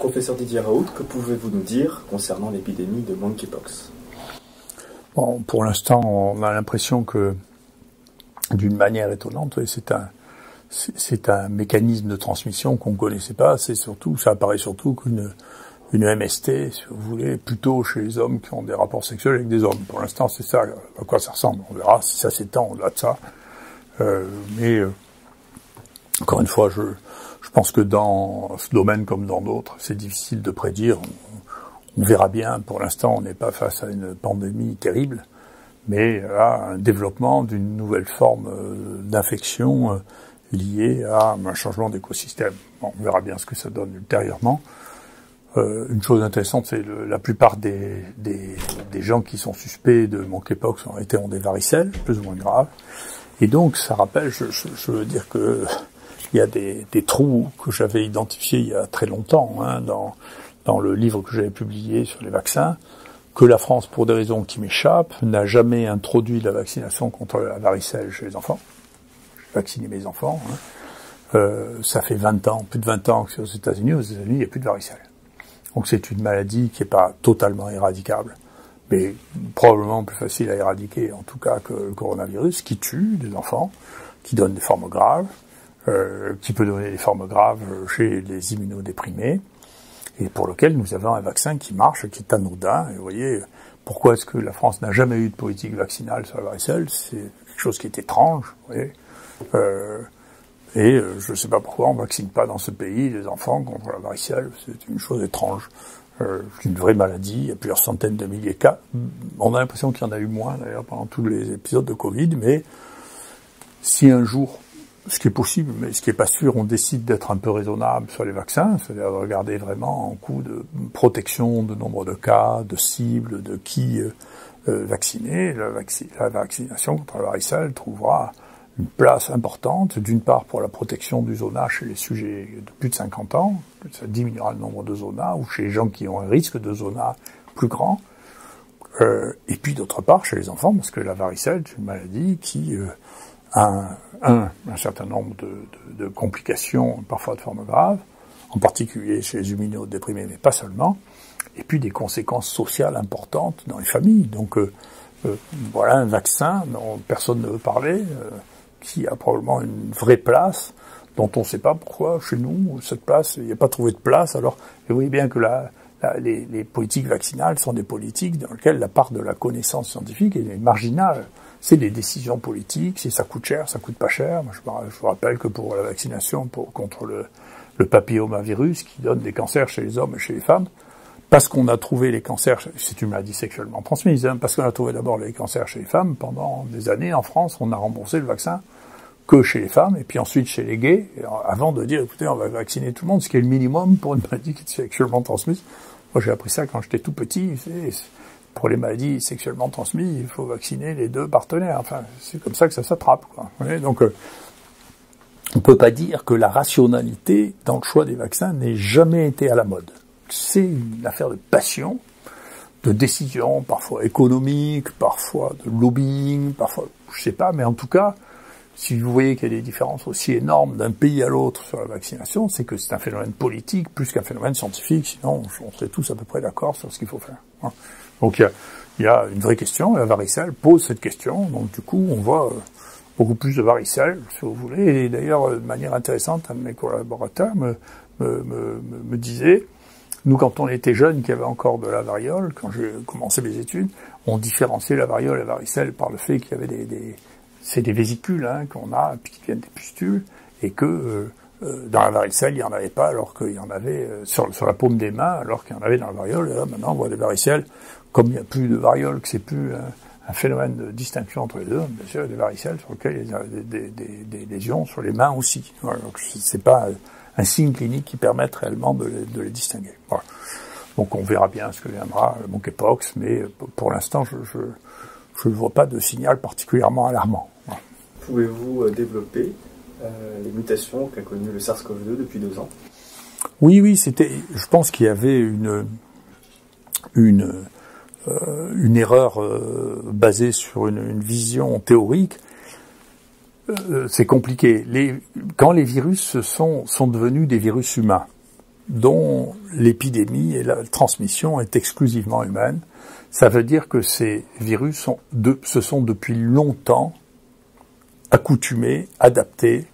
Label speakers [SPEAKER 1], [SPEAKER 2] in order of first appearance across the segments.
[SPEAKER 1] Professeur Didier Raoult, que pouvez-vous nous dire concernant l'épidémie de monkeypox?
[SPEAKER 2] Bon, pour l'instant, on a l'impression que, d'une manière étonnante, c'est un mécanisme de transmission qu'on ne connaissait pas. Ça apparaît surtout qu'une MST, si vous voulez, plutôt chez les hommes qui ont des rapports sexuels avec des hommes. Pour l'instant, c'est ça à quoi ça ressemble. On verra si ça s'étend au-delà de ça. Mais encore une fois, je pense que dans ce domaine comme dans d'autres, c'est difficile de prédire. On verra bien. Pour l'instant, on n'est pas face à une pandémie terrible, mais à un développement d'une nouvelle forme d'infection liée à un changement d'écosystème. Bon, on verra bien ce que ça donne ultérieurement. Une chose intéressante, c'est la plupart des gens qui sont suspects de monkeypox ont des varicelles, plus ou moins graves. Et donc, ça rappelle, je veux dire que il y a des trous que j'avais identifiés il y a très longtemps, hein, dans le livre que j'avais publié sur les vaccins, que la France, pour des raisons qui m'échappent, n'a jamais introduit la vaccination contre la varicelle chez les enfants. J'ai vacciné mes enfants. Hein. Ça fait 20 ans, plus de 20 ans que c'est aux États-Unis. Aux États-Unis, il n'y a plus de varicelle. Donc c'est une maladie qui n'est pas totalement éradicable, mais probablement plus facile à éradiquer, en tout cas que le coronavirus, qui tue des enfants, qui donne des formes graves, qui peut donner des formes graves chez les immunodéprimés, et pour lequel nous avons un vaccin qui marche, qui est anodin. Et vous voyez, pourquoi est-ce que la France n'a jamais eu de politique vaccinale sur la varicelle? C'est quelque chose qui est étrange, vous voyez. Je ne sais pas pourquoi on ne vaccine pas dans ce pays les enfants contre la varicelle. C'est une chose étrange. C'est une vraie maladie. Il y a plusieurs centaines de milliers de cas. On a l'impression qu'il y en a eu moins, d'ailleurs, pendant tous les épisodes de Covid. Mais si un jour, ce qui est possible, mais ce qui n'est pas sûr, on décide d'être un peu raisonnable sur les vaccins, c'est-à-dire de regarder vraiment en coût de protection, de nombre de cas, de cibles, de qui vacciner, la vaccination contre la varicelle trouvera une place importante, d'une part pour la protection du zona chez les sujets de plus de 50 ans, ça diminuera le nombre de zona, ou chez les gens qui ont un risque de zona plus grand, et puis d'autre part chez les enfants, parce que la varicelle est une maladie qui a un certain nombre de complications, parfois de forme grave, en particulier chez les immunodéprimés, mais pas seulement, et puis des conséquences sociales importantes dans les familles. Donc voilà un vaccin dont personne ne veut parler, qui a probablement une vraie place, dont on ne sait pas pourquoi, chez nous, cette place, il n'y a pas trouvé de place. Alors, vous voyez bien que les politiques vaccinales sont des politiques dans lesquelles la part de la connaissance scientifique est marginale. C'est des décisions politiques, si ça coûte cher, ça coûte pas cher. Moi, je vous rappelle que pour la vaccination contre le papillomavirus, qui donne des cancers chez les hommes et chez les femmes, parce qu'on a trouvé les cancers, c'est une maladie sexuellement transmise, hein, parce qu'on a trouvé d'abord les cancers chez les femmes, pendant des années en France, on a remboursé le vaccin que chez les femmes, et puis ensuite chez les gays, avant de dire, écoutez, on va vacciner tout le monde, ce qui est le minimum pour une maladie qui est sexuellement transmise. Moi, j'ai appris ça quand j'étais tout petit. Pour les maladies sexuellement transmises, il faut vacciner les deux partenaires. Enfin, c'est comme ça que ça s'attrape, quoi. Vous voyez, donc, on peut pas dire que la rationalité dans le choix des vaccins n'ait jamais été à la mode. C'est une affaire de passion, de décision, parfois économique, parfois de lobbying, parfois, je sais pas, mais en tout cas, si vous voyez qu'il y a des différences aussi énormes d'un pays à l'autre sur la vaccination, c'est que c'est un phénomène politique plus qu'un phénomène scientifique, sinon on serait tous à peu près d'accord sur ce qu'il faut faire. Donc il y a une vraie question, et la varicelle pose cette question, donc du coup on voit beaucoup plus de varicelle, si vous voulez, et d'ailleurs de manière intéressante, un de mes collaborateurs me disait, nous, quand on était jeunes, qu'il y avait encore de la variole, quand j'ai commencé mes études, on différenciait la variole et la varicelle par le fait qu'il y avait c'est des vésicules, hein, qu'on a, puis qui viennent des pustules, et que dans la varicelle, il n'y en avait pas, alors qu'il y en avait sur la paume des mains, alors qu'il y en avait dans la variole. Et là, maintenant, on voit des varicelles, comme il n'y a plus de variole, que c'est plus un phénomène de distinction entre les deux, bien sûr, il y a des varicelles sur lesquelles il y a des lésions sur les mains aussi. Voilà, donc c'est pas un signe clinique qui permette réellement de les distinguer. Voilà. Donc on verra bien ce que viendra, le monkeypox, mais pour l'instant, je ne vois pas de signal particulièrement alarmant. Voilà.
[SPEAKER 1] Pouvez-vous développer les mutations qu'a connues le SARS-CoV-2 depuis 2 ans?
[SPEAKER 2] Oui, je pense qu'il y avait une erreur basée sur une vision théorique. C'est compliqué. Quand les virus sont devenus des virus humains, dont l'épidémie et la transmission est exclusivement humaine. Ça veut dire que ces virus se sont depuis longtemps accoutumés, adaptés,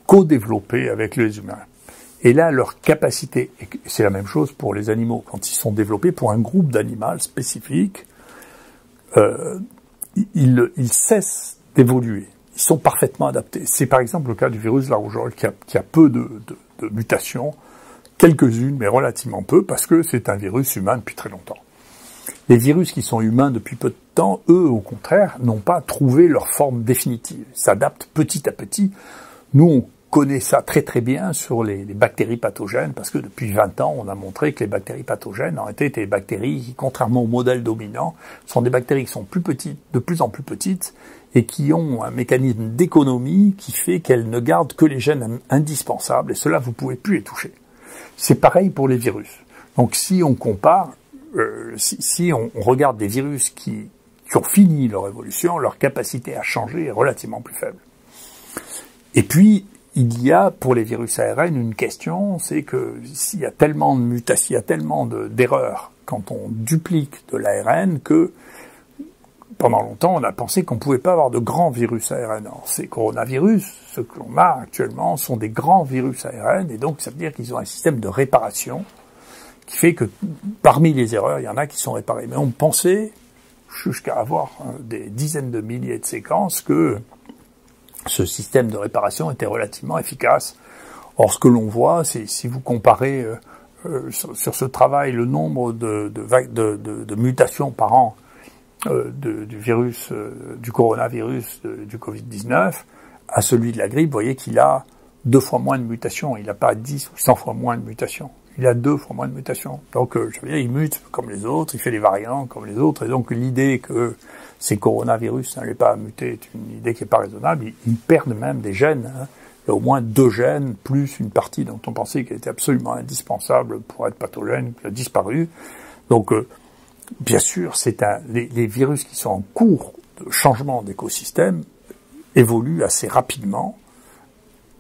[SPEAKER 2] co-développés avec les humains. Et là, leur capacité, et c'est la même chose pour les animaux, quand ils sont développés pour un groupe d'animaux spécifique, ils cessent d'évoluer. Ils sont parfaitement adaptés. C'est par exemple le cas du virus de la rougeole qui a peu de mutations, quelques-unes, mais relativement peu, parce que c'est un virus humain depuis très longtemps. Les virus qui sont humains depuis peu de temps, eux, au contraire, n'ont pas trouvé leur forme définitive. Ils s'adaptent petit à petit. Nous, on connaît ça très très bien sur les bactéries pathogènes, parce que depuis 20 ans, on a montré que les bactéries pathogènes en réalité étaient des bactéries qui, contrairement au modèle dominant, sont des bactéries qui sont plus petites, de plus en plus petites, et qui ont un mécanisme d'économie qui fait qu'elles ne gardent que les gènes indispensables, et cela, vous pouvez plus les toucher. C'est pareil pour les virus. Donc si on compare, si on regarde des virus qui ont fini leur évolution, leur capacité à changer est relativement plus faible. Et puis, il y a pour les virus ARN une question, c'est que s'il y a tellement de mutations, il y a tellement d'erreurs quand on duplique de l'ARN que pendant longtemps on a pensé qu'on ne pouvait pas avoir de grands virus ARN. Alors, ces coronavirus, ce que l'on a actuellement, sont des grands virus ARN et donc ça veut dire qu'ils ont un système de réparation qui fait que parmi les erreurs, il y en a qui sont réparées. Mais on pensait, jusqu'à avoir des dizaines de milliers de séquences, que ce système de réparation était relativement efficace. Or, ce que l'on voit, c'est si vous comparez sur ce travail le nombre de mutations par an du virus, du coronavirus, du Covid-19, à celui de la grippe, vous voyez qu'il a 2 fois moins de mutations. Il n'a pas 10 ou 100 fois moins de mutations. Il a 2 fois moins de mutations. Donc, je veux dire, il mute comme les autres, il fait des variants comme les autres, et donc l'idée que ces coronavirus n'allaient pas muter est une idée qui n'est pas raisonnable. Ils perdent même des gènes. Hein. Il y a au moins 2 gènes, plus une partie dont on pensait qu'elle était absolument indispensable pour être pathogène, qui a disparu. Donc, bien sûr, les virus qui sont en cours de changement d'écosystème évoluent assez rapidement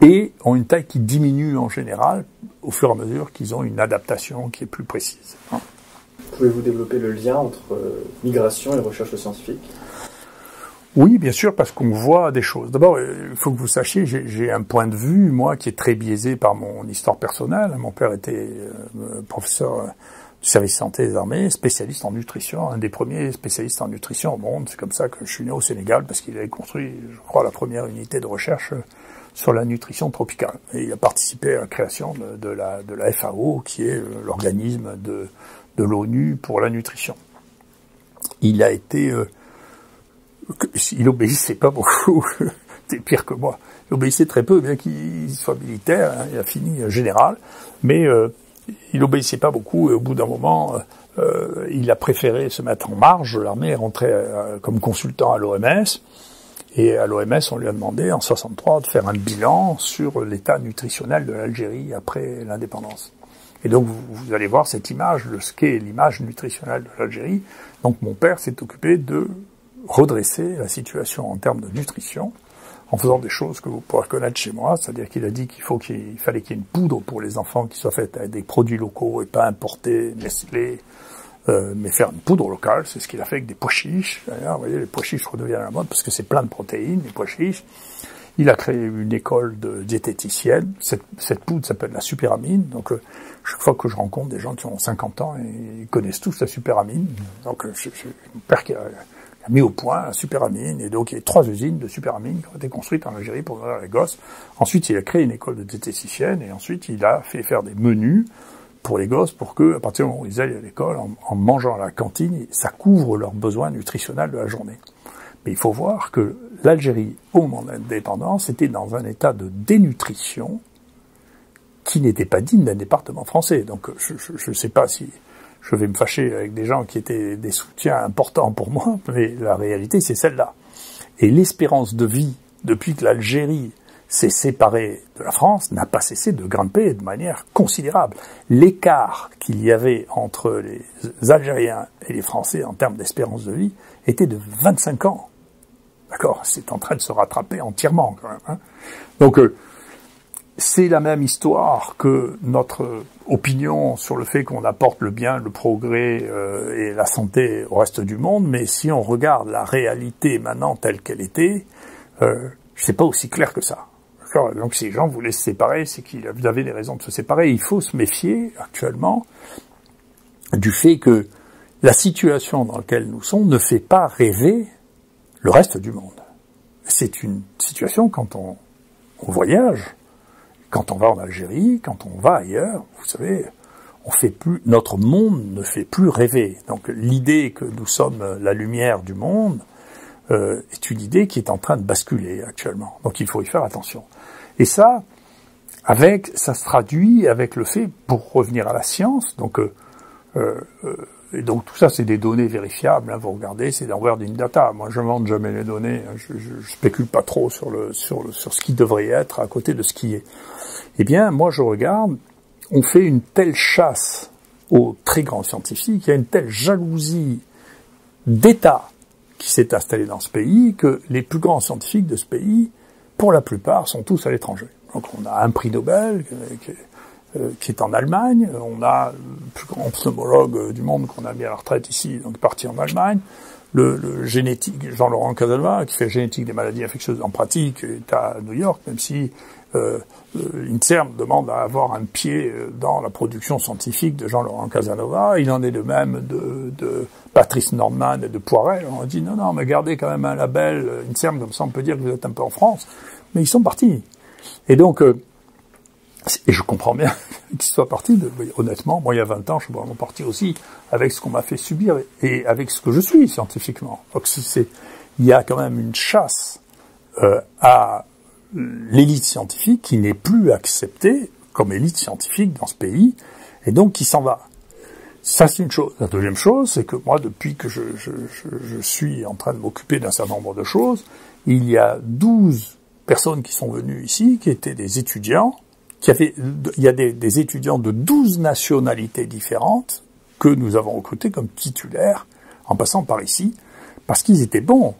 [SPEAKER 2] et ont une taille qui diminue en général au fur et à mesure qu'ils ont une adaptation qui est plus précise. Hein.
[SPEAKER 1] Pouvez-vous développer le lien entre migration et recherche scientifique ?
[SPEAKER 2] Oui, bien sûr, parce qu'on voit des choses. D'abord, il faut que vous sachiez, j'ai un point de vue, moi, qui est très biaisé par mon histoire personnelle. Mon père était professeur du service santé des armées, spécialiste en nutrition, un des premiers spécialistes en nutrition au monde. C'est comme ça que je suis né au Sénégal, parce qu'il avait construit, je crois, la première unité de recherche sur la nutrition tropicale. Et il a participé à la création de la FAO, qui est l'organisme de l'ONU pour la nutrition. Il a été... il obéissait pas beaucoup, c'était pire que moi. Il obéissait très peu, bien qu'il soit militaire, hein, il a fini général, mais il obéissait pas beaucoup, et au bout d'un moment, il a préféré se mettre en marge de l'armée et rentrer comme consultant à l'OMS. Et à l'OMS, on lui a demandé, en 63, de faire un bilan sur l'état nutritionnel de l'Algérie après l'indépendance. Et donc, vous allez voir cette image, ce qu'est l'image nutritionnelle de l'Algérie. Donc, mon père s'est occupé de redresser la situation en termes de nutrition, en faisant des choses que vous pourrez connaître chez moi, c'est-à-dire qu'il a dit qu'il fallait qu'il y ait une poudre pour les enfants qui soit faite avec des produits locaux et pas importés, Nestlé, mais faire une poudre locale, c'est ce qu'il a fait avec des pois chiches. D'ailleurs, vous voyez, les pois chiches redeviennent à la mode parce que c'est plein de protéines, les pois chiches. Il a créé une école de diététicienne. Cette poudre s'appelle la superamine. Donc, chaque fois que je rencontre des gens qui ont 50 ans, ils connaissent tous la superamine. Donc, mon père qui a mis au point la superamine. Et donc, il y a 3 usines de superamine qui ont été construites en Algérie pour nourrir les gosses. Ensuite, il a créé une école de diététicienne. Et ensuite, il a fait faire des menus pour les gosses pour que, à partir du moment où ils aillent à l'école, en mangeant à la cantine, ça couvre leurs besoins nutritionnels de la journée. Mais il faut voir que l'Algérie, au moment de l'indépendance, était dans un état de dénutrition qui n'était pas digne d'un département français. Donc, je ne sais pas si je vais me fâcher avec des gens qui étaient des soutiens importants pour moi, mais la réalité, c'est celle-là. Et l'espérance de vie, depuis que l'Algérie s'est séparée de la France, n'a pas cessé de grimper de manière considérable. L'écart qu'il y avait entre les Algériens et les Français en termes d'espérance de vie était de 25 ans. D'accord, c'est en train de se rattraper entièrement quand même. Hein. Donc, c'est la même histoire que notre opinion sur le fait qu'on apporte le bien, le progrès et la santé au reste du monde, mais si on regarde la réalité maintenant telle qu'elle était, c'est pas aussi clair que ça. D'accord ? Donc si les gens voulaient se séparer, c'est qu'ils avaient des raisons de se séparer. Il faut se méfier actuellement du fait que la situation dans laquelle nous sommes ne fait pas rêver le reste du monde. C'est une situation quand on voyage, quand on va en Algérie, quand on va ailleurs, vous savez, notre monde ne fait plus rêver. Donc l'idée que nous sommes la lumière du monde est une idée qui est en train de basculer actuellement. Donc il faut y faire attention. Et ça se traduit avec le fait, pour revenir à la science, et donc tout ça c'est des données vérifiables, hein, vous regardez, c'est l'envers d'une data. Moi je vende jamais les données, hein, je spécule pas trop sur ce qui devrait être à côté de ce qui est. Eh bien, moi je regarde, on fait une telle chasse aux très grands scientifiques, il y a une telle jalousie d'État qui s'est installée dans ce pays que les plus grands scientifiques de ce pays, pour la plupart, sont tous à l'étranger. Donc on a un prix Nobel qui est en Allemagne, on a le plus grand pneumologue du monde qu'on a mis à la retraite ici, donc parti en Allemagne, le génétique Jean-Laurent Casanova, qui fait génétique des maladies infectieuses en pratique, est à New York, même si l'INSERM demande à avoir un pied dans la production scientifique de Jean-Laurent Casanova. Il en est de même de Patrice Nordman et de Poirel. On a dit non, mais gardez quand même un label INSERM, comme ça on peut dire que vous êtes un peu en France. Mais ils sont partis. Et donc, et je comprends bien qu'ils soient partis. Honnêtement, moi il y a 20 ans, je suis vraiment parti aussi avec ce qu'on m'a fait subir et avec ce que je suis scientifiquement. Donc il y a quand même une chasse à l'élite scientifique qui n'est plus acceptée comme élite scientifique dans ce pays, et donc qui s'en va. Ça, c'est une chose. La deuxième chose, c'est que moi, depuis que je suis en train de m'occuper d'un certain nombre de choses, il y a 12 personnes qui sont venues ici, qui étaient des étudiants, il y a des étudiants de 12 nationalités différentes que nous avons recrutés comme titulaires en passant par ici, parce qu'ils étaient bons.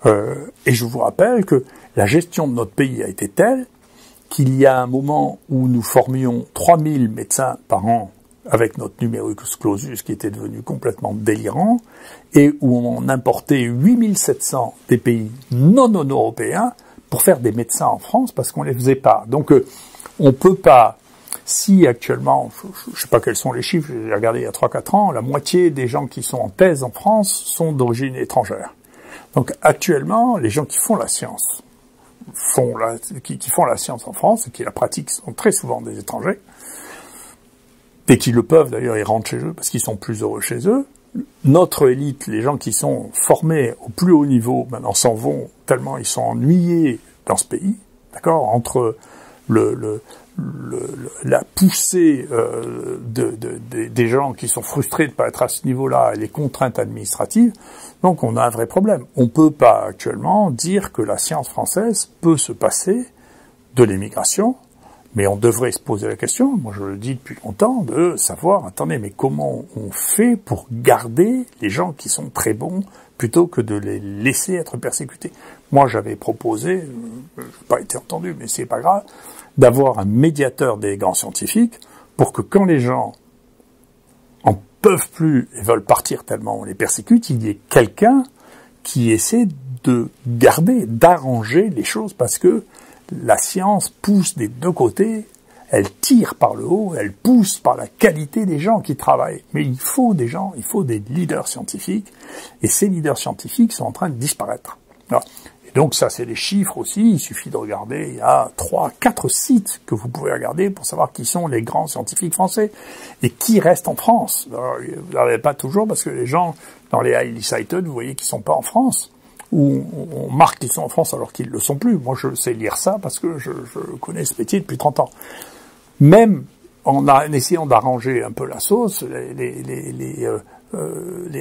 [SPEAKER 2] Et je vous rappelle que la gestion de notre pays a été telle qu'il y a un moment où nous formions 3000 médecins par an avec notre numerus clausus qui était devenu complètement délirant, et où on importait 8700 des pays non européens pour faire des médecins en France parce qu'on les faisait pas. Donc on peut pas, si actuellement, je sais pas quels sont les chiffres, j'ai regardé il y a 3-4 ans, la moitié des gens qui sont en thèse en France sont d'origine étrangère. Donc actuellement, les gens qui font la science, qui font la science en France et qui la pratiquent sont très souvent des étrangers, et qui le peuvent d'ailleurs, ils rentrent chez eux parce qu'ils sont plus heureux chez eux. Notre élite, les gens qui sont formés au plus haut niveau, maintenant s'en vont tellement ils sont ennuyés dans ce pays, d'accord, entre la poussée des gens qui sont frustrés de ne pas être à ce niveau-là et les contraintes administratives. Donc on a un vrai problème. On ne peut pas actuellement dire que la science française peut se passer de l'immigration, mais on devrait se poser la question, moi je le dis depuis longtemps, de savoir, attendez, mais comment on fait pour garder les gens qui sont très bons plutôt que de les laisser être persécutés. Moi j'avais proposé, je n'ai pas été entendu, mais c'est pas grave, d'avoir un médiateur des grands scientifiques pour que quand les gens en peuvent plus et veulent partir tellement on les persécute, il y ait quelqu'un qui essaie de garder, d'arranger les choses, parce que la science pousse des deux côtés, elle tire par le haut, elle pousse par la qualité des gens qui travaillent. Mais il faut des gens, il faut des leaders scientifiques, et ces leaders scientifiques sont en train de disparaître. Alors, et donc ça c'est des chiffres aussi, il suffit de regarder, il y a 3-4 sites que vous pouvez regarder pour savoir qui sont les grands scientifiques français, et qui restent en France. Alors, vous n'avez pas toujours, parce que les gens, dans les highly cited, vous voyez qu'ils sont pas en France, où on marque qu'ils sont en France alors qu'ils ne le sont plus. Moi, je sais lire ça parce que je connais ce métier depuis 30 ans. Même en essayant d'arranger un peu la sauce, les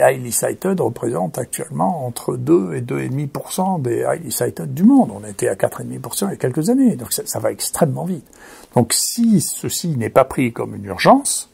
[SPEAKER 2] highly cited représentent actuellement entre 2 et 2,5% des highly cited du monde. On était à 4,5% il y a quelques années, donc ça va extrêmement vite. Donc si ceci n'est pas pris comme une urgence,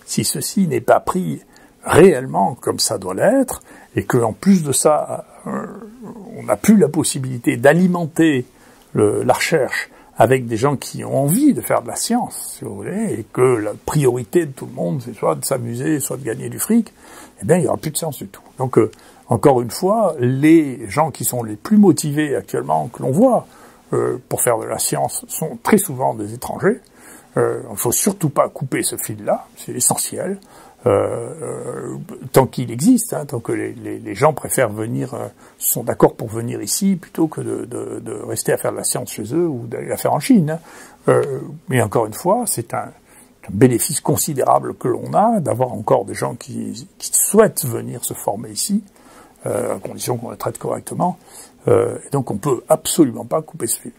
[SPEAKER 2] si ceci n'est pas pris réellement comme ça doit l'être, et qu'en plus de ça, on n'a plus la possibilité d'alimenter la recherche avec des gens qui ont envie de faire de la science, si vous voulez, et que la priorité de tout le monde, c'est soit de s'amuser, soit de gagner du fric, eh bien, il n'y aura plus de science du tout. Donc, encore une fois, les gens qui sont les plus motivés actuellement, que l'on voit, pour faire de la science, sont très souvent des étrangers. Il ne faut surtout pas couper ce fil-là, c'est essentiel. Tant qu'il existe, hein, tant que les gens préfèrent venir, sont d'accord pour venir ici plutôt que de rester à faire de la science chez eux ou d'aller la faire en Chine. Hein. Mais encore une fois, c'est un bénéfice considérable que l'on a d'avoir encore des gens qui souhaitent venir se former ici, à condition qu'on les traite correctement. Et donc on peut absolument pas couper ce fil.